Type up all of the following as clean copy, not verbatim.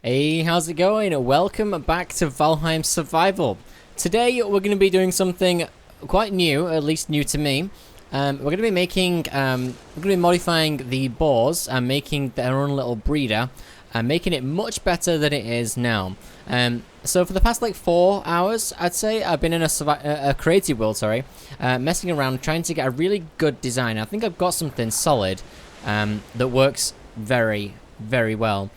Hey, how's it going? Welcome back to Valheim Survival. Today we're going to be doing something quite new, at least new to me. We're going to be making, modifying the boars and making their own little breeder, and making it much better than it is now. So for the past like 4 hours, I'd say I've been in a creative world, messing around trying to get a really good design. I think I've got something solid that works very, very well.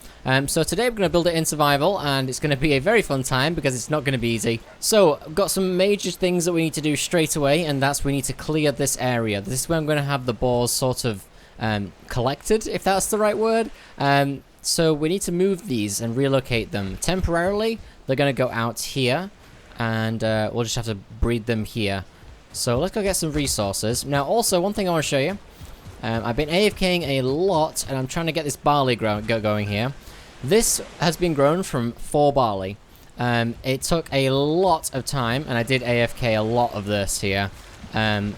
So today we're going to build it in survival, and it's going to be a very fun time because it's not going to be easy. So I've got some major things that we need to do straight away, and that's we need to clear this area. This is where I'm going to have the boars sort of collected, if that's the right word. So we need to move these and relocate them temporarily. They're going to go out here, and we'll just have to breed them here. So let's go get some resources. Now also, one thing I want to show you. I've been AFKing a lot, and I'm trying to get this barley going here. This has been grown from 4 barley. It took a lot of time, and I did AFK a lot of this here.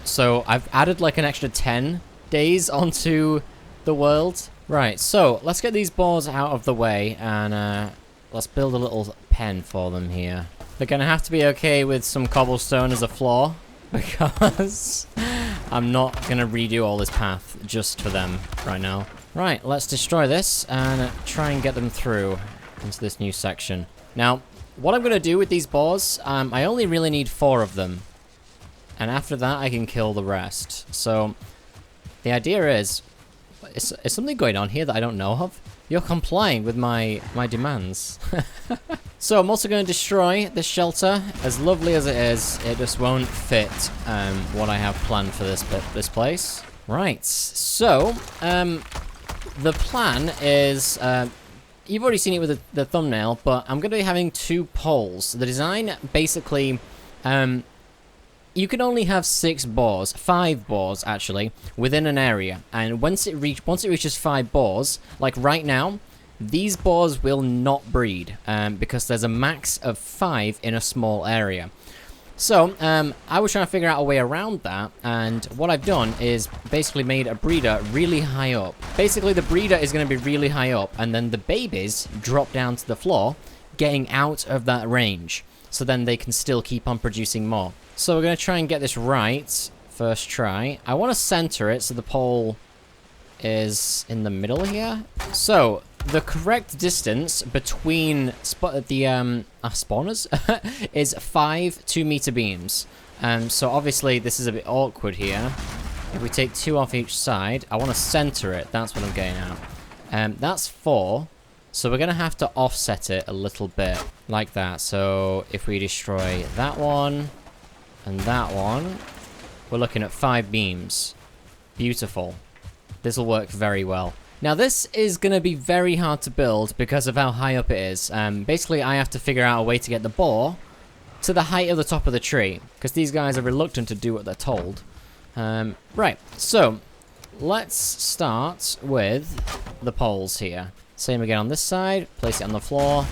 So I've added like an extra 10 days onto the world. Right, so let's get these boars out of the way, and let's build a little pen for them here. They're going to have to be okay with some cobblestone as a floor, because I'm not going to redo all this path just for them right now. Right, let's destroy this and try and get them through into this new section. Now, what I'm going to do with these boars, I only really need 4 of them. And after that, I can kill the rest. So, the idea is something going on here that I don't know of? You're complying with my demands. So I'm also going to destroy this shelter. As lovely as it is, it just won't fit what I have planned for this place. Right, so the plan is, you've already seen it with the thumbnail, but I'm going to be having 2 poles. The design, basically, you can only have 5 boars actually, within an area. And once it reaches 5 boars, like right now, these boars will not breed, because there's a max of 5 in a small area. So, I was trying to figure out a way around that, and what I've done is basically made a breeder really high up. Basically, the breeder is going to be really high up, and then the babies drop down to the floor, getting out of that range. So then they can still keep on producing more. So we're going to try and get this right, first try. I want to center it so the pole is in the middle here. So, the correct distance between the spawners is 5 2-meter beams. So obviously this is a bit awkward here. If we take 2 off each side, I want to center it. That's what I'm getting at. That's 4. So we're going to have to offset it a little bit, like that. So if we destroy that one and that one, we're looking at 5 beams. Beautiful. This will work very well. Now this is going to be very hard to build because of how high up it is. Basically I have to figure out a way to get the boar to the height of the top of the tree, because these guys are reluctant to do what they're told. Right, so let's start with the poles here. Same again on this side, place it on the floor,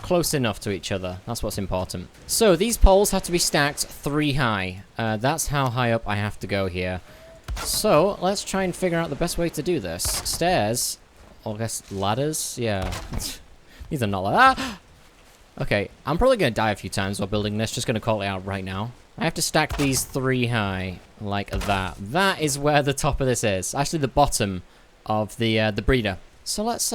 close enough to each other, that's what's important. So these poles have to be stacked 3 high, that's how high up I have to go here. So let's try and figure out the best way to do this. Stairs, or I guess ladders, yeah. These are not like that. Okay, I'm probably going to die a few times while building this, just going to call it out right now. I have to stack these 3 high, like that. That is where the top of this is, actually the bottom of the breeder. So let's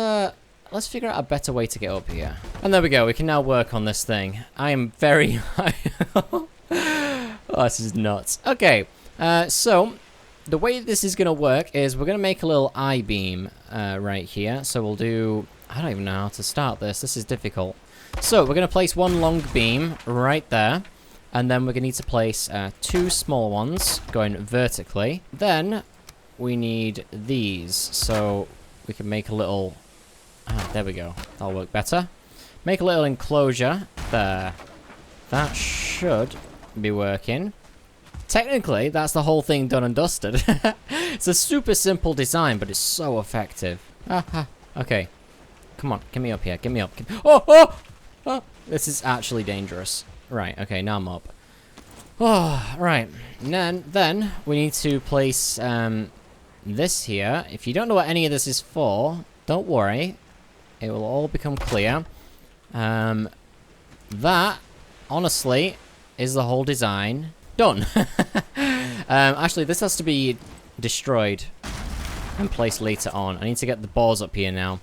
figure out a better way to get up here. And there we go, we can now work on this thing. I am very high. Oh, this is nuts. Okay, so the way this is going to work is we're going to make a little I-beam right here. So we'll do, I don't even know how to start this. This is difficult. So we're going to place 1 long beam right there. And then we're going to need to place 2 small ones going vertically. Then we need these. So we can make a little, there we go. That'll work better. Make a little enclosure there. That should be working. Technically, that's the whole thing done and dusted. It's a super simple design, but it's so effective. Okay. Come on, get me up here. Get me up. Oh! This is actually dangerous. Right, okay, now I'm up. Oh, right. And then we need to place this here. If you don't know what any of this is for, don't worry. it will all become clear. That, honestly, is the whole design done. Actually, this has to be destroyed and placed later on. I need to get the boars up here now.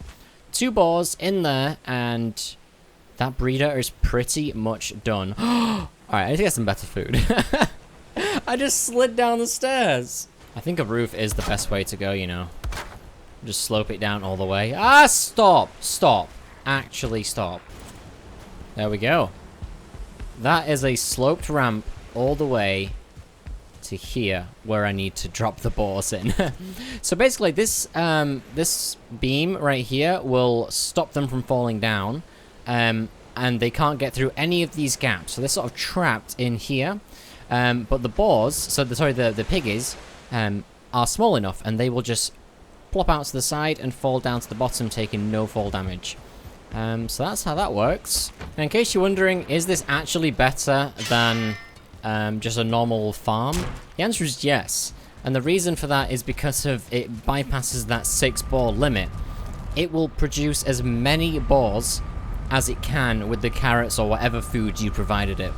2 boars in there, and that breeder is pretty much done. Alright, I need to get some better food. I just slid down the stairs. I think a roof is the best way to go, you know. Just slope it down all the way. Ah, stop! Stop. Actually, stop. There we go. That is a sloped ramp all the way to here, where I need to drop the boars in. So basically, this this beam right here will stop them from falling down, and they can't get through any of these gaps. So they're sort of trapped in here. But the boars, so the piggies, are small enough, and they will just plop out to the side and fall down to the bottom, taking no fall damage. So that's how that works. And in case you're wondering, is this actually better than just a normal farm? The answer is yes. And the reason for that is because of it bypasses that 6 boar limit. It will produce as many boars as it can with the carrots or whatever food you provided it.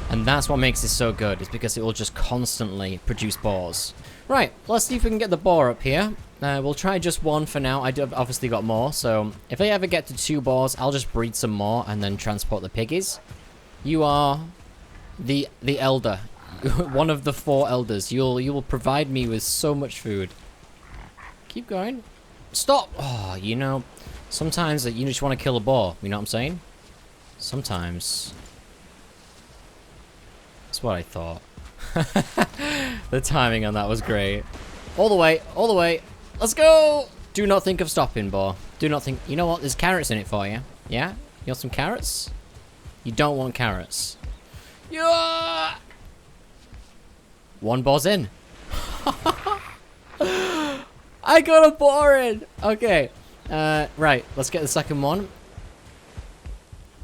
And that's what makes this so good, is because it will just constantly produce boars. Right, let's see if we can get the boar up here. We'll try just 1 for now. I've obviously got more, so if I ever get to 2 boars, I'll just breed some more and then transport the piggies. You are the elder. One of the 4 elders. You will provide me with so much food. Keep going. Stop! Oh, you know, sometimes you just want to kill a boar. You know what I'm saying? Sometimes. That's what I thought. The timing on that was great. All the way, all the way. Let's go! Do not think of stopping, boar. Do not think... You know what? There's carrots in it for you. Yeah? You want some carrots? You don't want carrots. Yeah! 1 boar's in. I got a boar in! Okay. Right. Let's get the second one.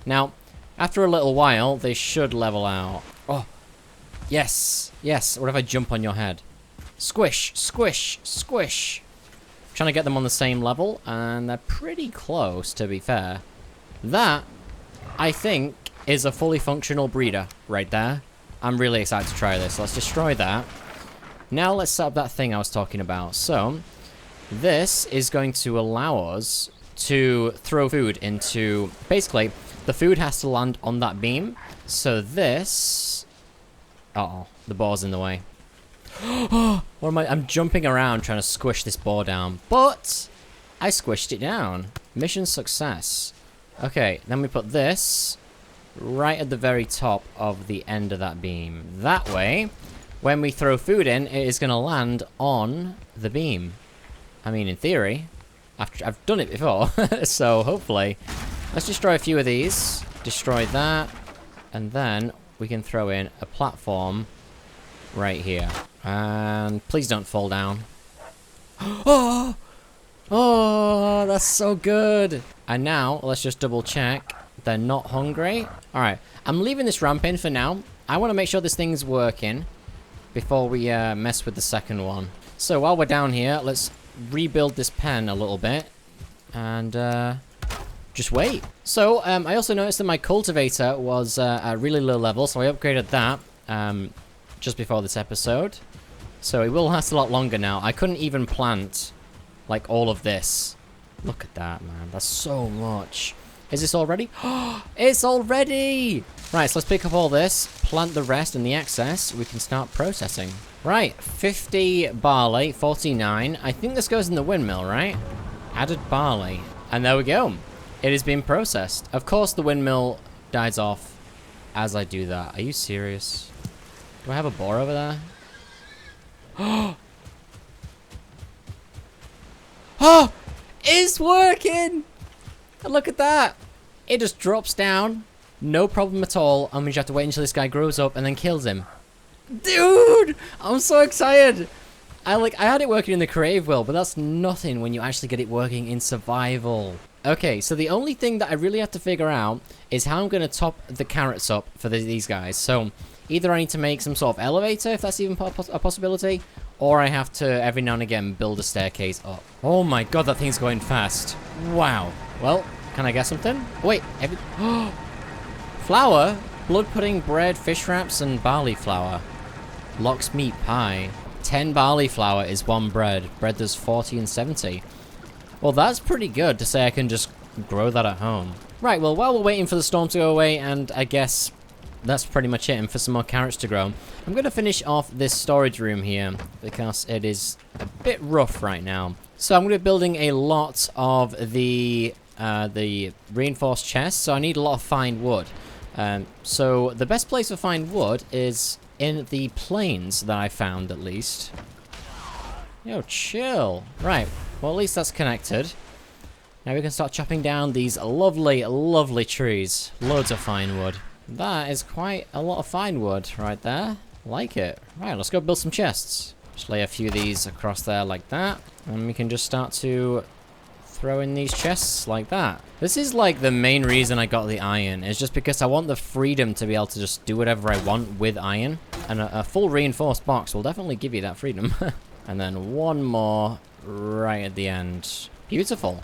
Now, after a little while, they should level out. Oh. Yes. Yes. What if I jump on your head? Squish. Squish. Squish. I'm trying to get them on the same level, and they're pretty close, to be fair. That, I think, is a fully functional breeder right there. I'm really excited to try this. Let's destroy that. Now let's set up that thing I was talking about. So, this is going to allow us to throw food into... Basically, the food has to land on that beam. So this... Uh-oh, the boar's in the way. What am I? I'm jumping around trying to squish this boar down. But I squished it down. Mission success. Okay, then we put this right at the very top of the end of that beam. That way, when we throw food in, it is going to land on the beam. I mean, in theory, I've done it before. So hopefully, let's destroy a few of these. Destroy that. And then we can throw in a platform right here. And please don't fall down. Oh! Oh, that's so good. And now, let's just double check. They're not hungry. Alright, I'm leaving this ramp in for now. I want to make sure this thing's working before we mess with the second one. So while we're down here, let's rebuild this pen a little bit. And just wait. So, I also noticed that my cultivator was at really low level, so I upgraded that just before this episode. So it will last a lot longer now. I couldn't even plant, like, all of this. Look at that, man. That's so much. Is this all ready? It's all ready! Right, so let's pick up all this, plant the rest, and the excess we can start processing. Right, 50 barley, 49. I think this goes in the windmill, right? Added barley. And there we go. It is being processed. Of course, the windmill dies off as I do that. Are you serious? Do I have a boar over there? Oh! It's working! Look at that! It just drops down. No problem at all. And we just have to wait until this guy grows up and then kills him. Dude! I'm so excited! I had it working in the creative world, but that's nothing when you actually get it working in survival. Okay, so the only thing that I really have to figure out is how I'm going to top the carrots up for these guys. So, either I need to make some sort of elevator, if that's even a possibility, or I have to, every now and again, build a staircase up. Oh my god, that thing's going fast. Wow. Well, Can I get something? Wait, flour? Blood pudding, bread, fish wraps, and barley flour. Lox meat pie. 10 barley flour is 1 bread. Bread does 40 and 70. Well, that's pretty good to say I can just grow that at home. Right, well, while we're waiting for the storm to go away, and I guess that's pretty much it, and for some more carrots to grow, I'm going to finish off this storage room here, because it is a bit rough right now. So I'm going to be building a lot of the reinforced chests, so I need a lot of fine wood. So the best place to find wood is in the plains that I found, at least. Yo, chill. Right, well, at least that's connected. Now we can start chopping down these lovely, lovely trees. Loads of fine wood. That is quite a lot of fine wood right there. Like it. Right, let's go build some chests. Just lay a few of these across there like that. And we can just start to throw in these chests like that. This is like the main reason I got the iron. It's just because I want the freedom to be able to just do whatever I want with iron. And a full reinforced box will definitely give you that freedom. And then one more right at the end. Beautiful.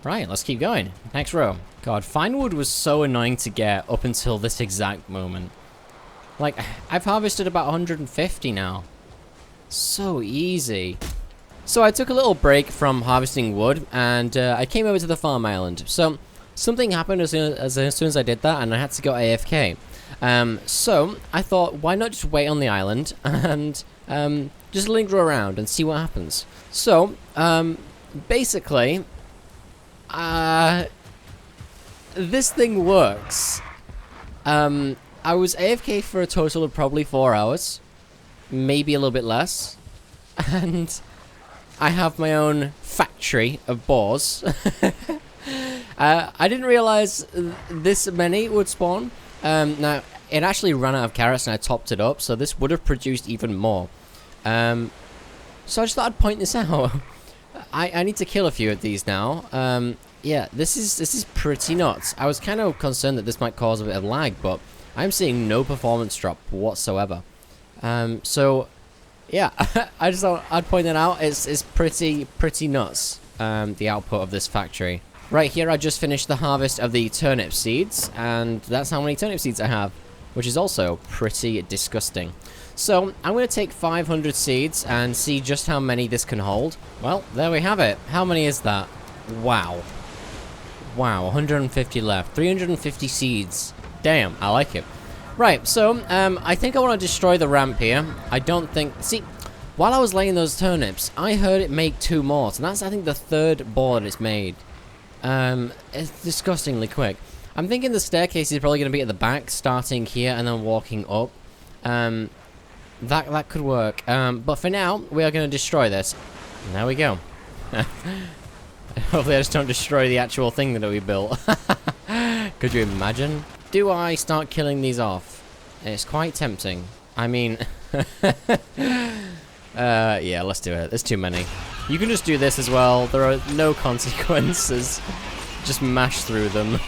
Right, let's keep going. Next row. God, fine wood was so annoying to get up until this exact moment. Like, I've harvested about 150 now. So easy. So I took a little break from harvesting wood, and I came over to the farm island. So something happened as soon as I did that, and I had to go AFK. So I thought, why not just wait on the island and just linger around and see what happens. So basically, this thing works. I was AFK for a total of probably 4 hours, maybe a little bit less, and I have my own factory of boars. I didn't realize this many would spawn. Now, it actually ran out of carrots and I topped it up, so this would have produced even more. So I just thought I'd point this out. I need to kill a few of these now. Yeah, this is pretty nuts. I was kind of concerned that this might cause a bit of lag, but I'm seeing no performance drop whatsoever. So yeah, I just thought I'd point that out. It's pretty nuts, the output of this factory. Right here, I just finished the harvest of the turnip seeds, and that's how many turnip seeds I have, which is also pretty disgusting. So I'm going to take 500 seeds and see just how many this can hold. Well, there we have it. How many is that? Wow. Wow, 150 left. 350 seeds. Damn, I like it. Right, so I think I want to destroy the ramp here. I don't think... See, while I was laying those turnips, I heard it make 2 more. So that's, I think, the 3rd board it's made. It's disgustingly quick. I'm thinking the staircase is probably going to be at the back, starting here and then walking up. That could work. But for now, we are going to destroy this. And there we go. Hopefully I just don't destroy the actual thing that we built. Could you imagine? Do I start killing these off? It's quite tempting. I mean... yeah, let's do it. There's too many. You can just do this as well. There are no consequences. Just mash through them.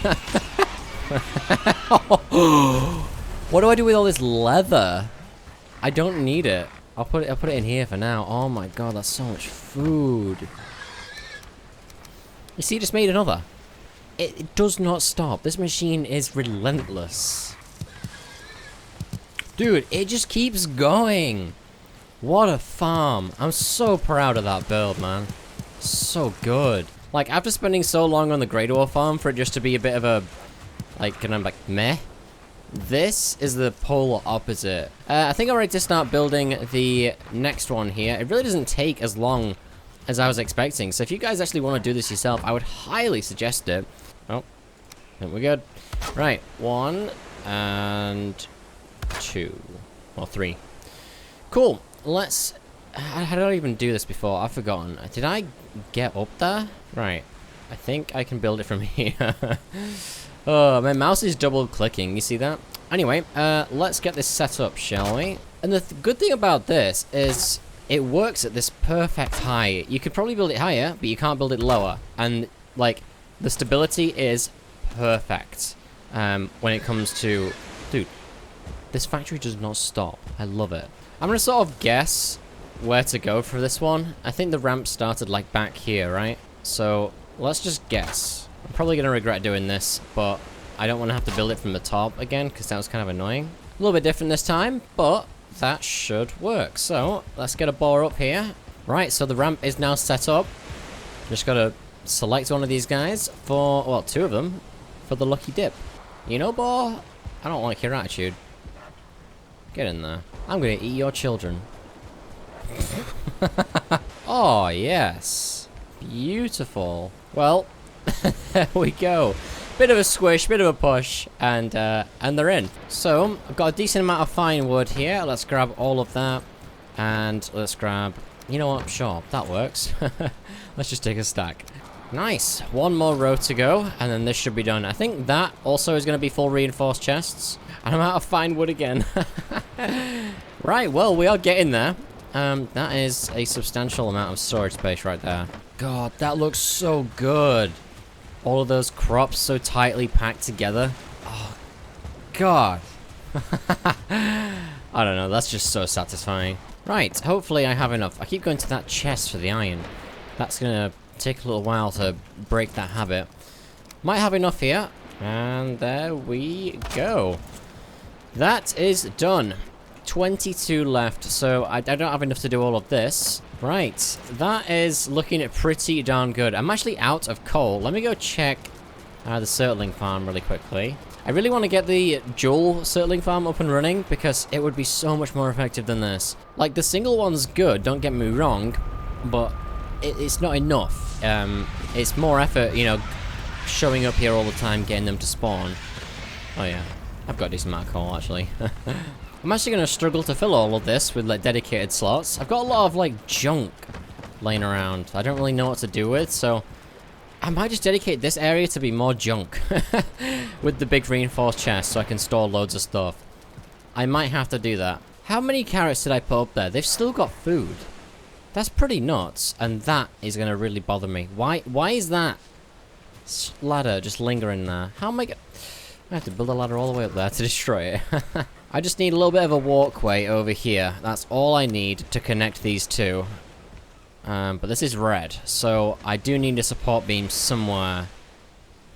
What do I do with all this leather? I don't need it. I'll put it in here for now. Oh my god, that's so much food. You see, it just made another. It does not stop. This machine is relentless. Dude, it just keeps going. What a farm. I'm so proud of that build, man. So good. Like, after spending so long on the Great War farm for it just to be a bit of a, like, kind of like, meh. This is the polar opposite. I think I'm ready to start building the next one here. It really doesn't take as long as I was expecting. So if you guys actually want to do this yourself, I would highly suggest it. Oh, I think we're good. Right, 1 and 2. Well, 3. Cool. Let's... How did I even do this before? I've forgotten. Did I get up there? Right. I think I can build it from here. Oh, my mouse is double clicking. You see that? Anyway, let's get this set up, shall we? And the good thing about this is it works at this perfect height. You could probably build it higher, but you can't build it lower. And, like, the stability is perfect when it comes to... Dude, this factory does not stop. I love it. I'm going to sort of guess where to go for this one. I think the ramp started, like, back here, right? So, let's just guess. I'm probably going to regret doing this, but I don't want to have to build it from the top again, because that was kind of annoying. A little bit different this time, but that should work. So, let's get a bar up here. Right, so the ramp is now set up. Just got to select one of these guys for, well, 2 of them, for the lucky dip. You know, boy, I don't like your attitude. Get in there. I'm going to eat your children. Oh, yes. Beautiful. Well, there we go. Bit of a squish, bit of a push, and they're in. So, I've got a decent amount of fine wood here. Let's grab all of that, and let's grab... You know what? Sure, that works. Let's just take a stack. Nice. 1 more row to go, and then this should be done. I think that also is going to be full reinforced chests. And I'm out of fine wood again. Right, well, we are getting there. That is a substantial amount of storage space right there. God, that looks so good. All of those crops so tightly packed together. Oh, God. I don't know, that's just so satisfying. Right, hopefully I have enough. I keep going to that chest for the iron. That's gonna take a little while to break that habit. Might have enough here. And there we go. That is done. 22 left, so I don't have enough to do all of this. Right, that is looking pretty darn good. I'm actually out of coal. Let me go check the Surtling farm really quickly. I really want to get the dual Surtling farm up and running because it would be so much more effective than this. Like, the single one's good, don't get me wrong, but it's not enough. It's more effort, you know, showing up here all the time, getting them to spawn. Oh yeah, I've got a decent amount of coal actually. I'm actually going to struggle to fill all of this with, like, dedicated slots. I've got a lot of, like, junk laying around I don't really know what to do with, so I might just dedicate this area to be more junk with the big reinforced chest so I can store loads of stuff. I might have to do that. How many carrots did I put up there? They've still got food. That's pretty nuts, and that is going to really bother me. Why is that ladder just lingering there? How am I have to build a ladder all the way up there to destroy it. I just need a little bit of a walkway over here. That's all I need to connect these two. But this is red, so I do need a support beam somewhere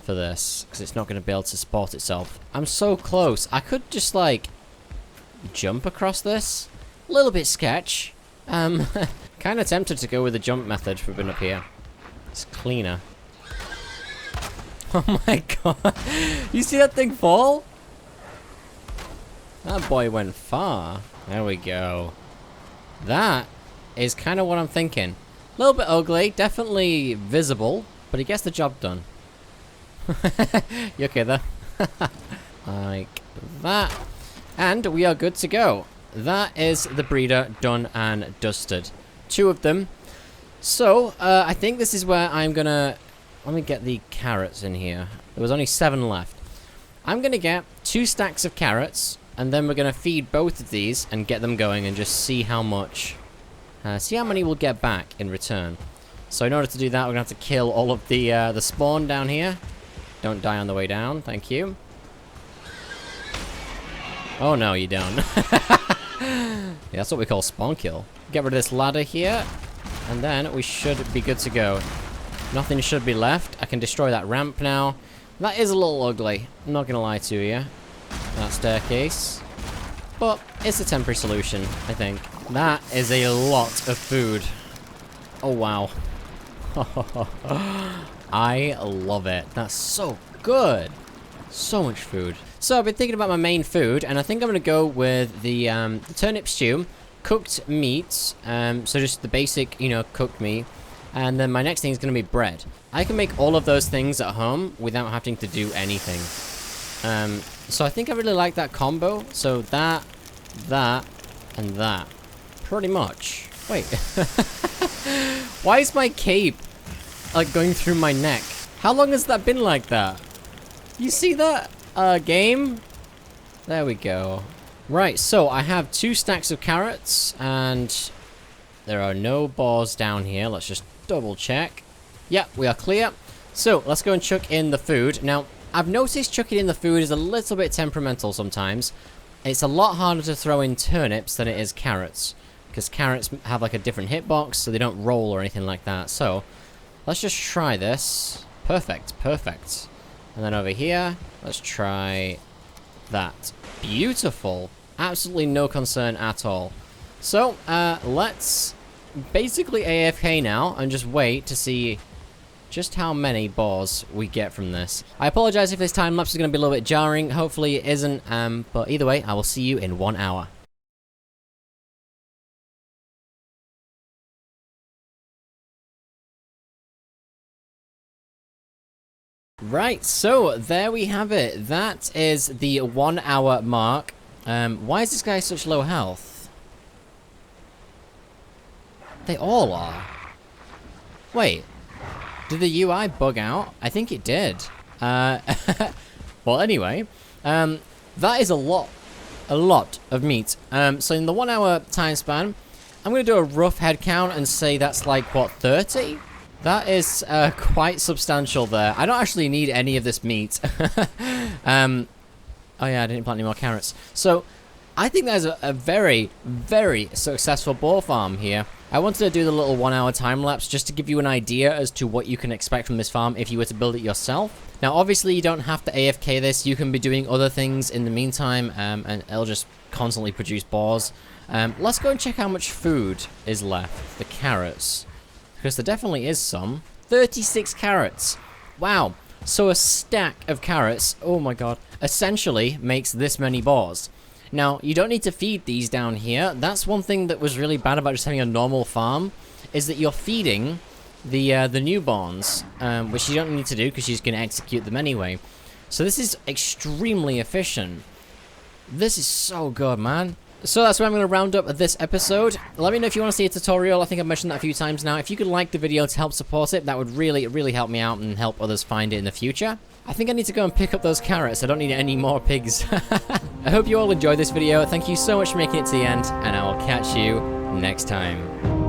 for this, because it's not going to be able to support itself. I'm so close. I could just, like, jump across this. A little bit sketch. Kind of tempted to go with the jump method for being up here. It's cleaner. Oh my god. You see that thing fall? That boy went far. There we go. That is kind of what I'm thinking. A little bit ugly, definitely visible, but he gets the job done. You okay there? Like that. And we are good to go. That is the breeder done and dusted. 2 of them. So, I think this is where I'm gonna... Let me get the carrots in here. There was only 7 left. I'm gonna get 2 stacks of carrots, and then we're gonna feed both of these and get them going and just see how much... see how many we'll get back in return. So in order to do that, we're gonna have to kill all of the spawn down here. Don't die on the way down, thank you. Oh no, you don't. Yeah, that's what we call spawn kill. Get rid of this ladder here, and then we should be good to go. Nothing should be left. I can destroy that ramp now. That is a little ugly, I'm not gonna lie to you. That staircase. But it's a temporary solution, I think. That is a lot of food. Oh wow. I love it. That's so good. So much food. So I've been thinking about my main food, and I think I'm gonna go with the turnip stew, cooked meats. So just the basic, you know, cooked meat. And then my next thing is gonna be bread. I can make all of those things at home without having to do anything. So I think I really like that combo. So that, and that. Pretty much. Wait. Why is my cape, like, going through my neck? How long has that been like that? You see that, game? There we go. Right, so I have 2 stacks of carrots, and there are no bars down here. Let's just double check. Yeah, we are clear. So, let's go and chuck in the food. Now, I've noticed chucking in the food is a little bit temperamental sometimes. It's a lot harder to throw in turnips than it is carrots, because carrots have like a different hitbox, so they don't roll or anything like that. So, let's just try this. Perfect, perfect. And then over here, let's try that. Beautiful. Absolutely no concern at all. So, let's basically AFK now and just wait to see just how many boars we get from this. I apologize if this time lapse is going to be a little bit jarring. Hopefully it isn't, but either way, I will see you in 1 hour. Right, so there we have it. That is the 1 hour mark. Why is this guy such low health? They all are. Wait, did the UI bug out? I think it did. Well, anyway, that is a lot of meat. So in the 1 hour time span, I'm going to do a rough head count and say that's like, what, 30? That is quite substantial there. I don't actually need any of this meat. Oh yeah, I didn't plant any more carrots. So, I think there's a very, very successful boar farm here. I wanted to do the little 1 hour time lapse just to give you an idea as to what you can expect from this farm if you were to build it yourself. Now, obviously, you don't have to AFK this. You can be doing other things in the meantime, and it'll just constantly produce boars. Let's go and check how much food is left. The carrots. Because there definitely is some. 36 carrots. Wow. So a stack of carrots, oh my god, essentially makes this many boars. Now, you don't need to feed these down here. That's one thing that was really bad about just having a normal farm, is that you're feeding the newborns, which you don't need to do because she's going to execute them anyway. So this is extremely efficient. This is so good, man. So that's where I'm going to round up this episode. Let me know if you want to see a tutorial. I think I've mentioned that a few times now. If you could like the video to help support it, that would really, really help me out and help others find it in the future. I think I need to go and pick up those carrots. I don't need any more pigs. I hope you all enjoyed this video. Thank you so much for making it to the end, and I will catch you next time.